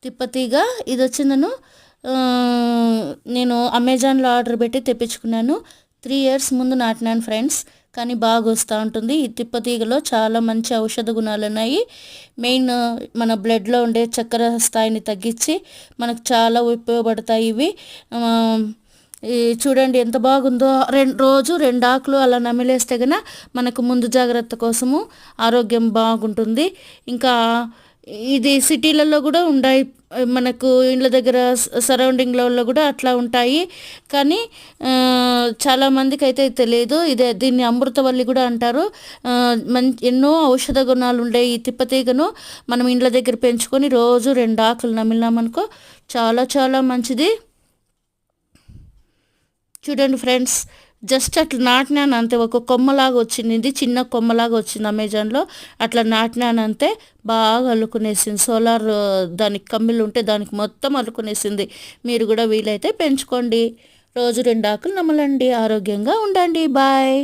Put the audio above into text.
తిప్పతీగ. ఇది వచ్చి నేను అమెజాన్లో ఆర్డర్ పెట్టి తెప్పించుకున్నాను. 3 ఇయర్స్ ముందు నాటినాను ఫ్రెండ్స్, కానీ బాగా వస్తూ ఉంటుంది. ఈ తిప్పతీగలో చాలా మంచి ఔషధ గుణాలు ఉన్నాయి. మెయిన్ మన బ్లడ్లో ఉండే చక్కెర స్థాయిని తగ్గించి మనకు చాలా ఉపయోగపడతాయి ఇవి. చూడండి ఎంత బాగుందో. రోజు 2 ఆకులు అలా నమిలేస్తే కనుక మనకు ముందు జాగ్రత్త కోసము ఆరోగ్యం బాగుంటుంది. ఇంకా ఇది సిటీలలో కూడా ఉన్నాయి, మనకు ఇండ్ల దగ్గర సరౌండింగ్లలో కూడా అట్లా ఉంటాయి. కానీ చాలామందికి అయితే తెలియదు. దీన్ని అమృతవల్లి కూడా అంటారు. ఎన్నో ఔషధ గుణాలు ఉండే ఈ తిప్పతీగను మనం ఇండ్ల దగ్గర పెంచుకొని రోజు 2 ఆకులు నమిలినామనుకో చాలా చాలా మంచిది. చూడండి ఫ్రెండ్స్, జస్ట్ అట్లా నాటినాను అంతే. ఒక కొమ్మలాగా వచ్చింది, ఇది చిన్న కొమ్మలాగా వచ్చింది అమెజాన్లో. అట్లా నాటినాను అంతే, బాగా అల్లుకునేసింది. సోలార్ దానికి కమ్మిలు ఉంటే దానికి మొత్తం అల్లుకునేసింది. మీరు కూడా వీలైతే పెంచుకోండి. రోజు 2 ఆకులు నమలండి, ఆరోగ్యంగా ఉండండి. బాయ్.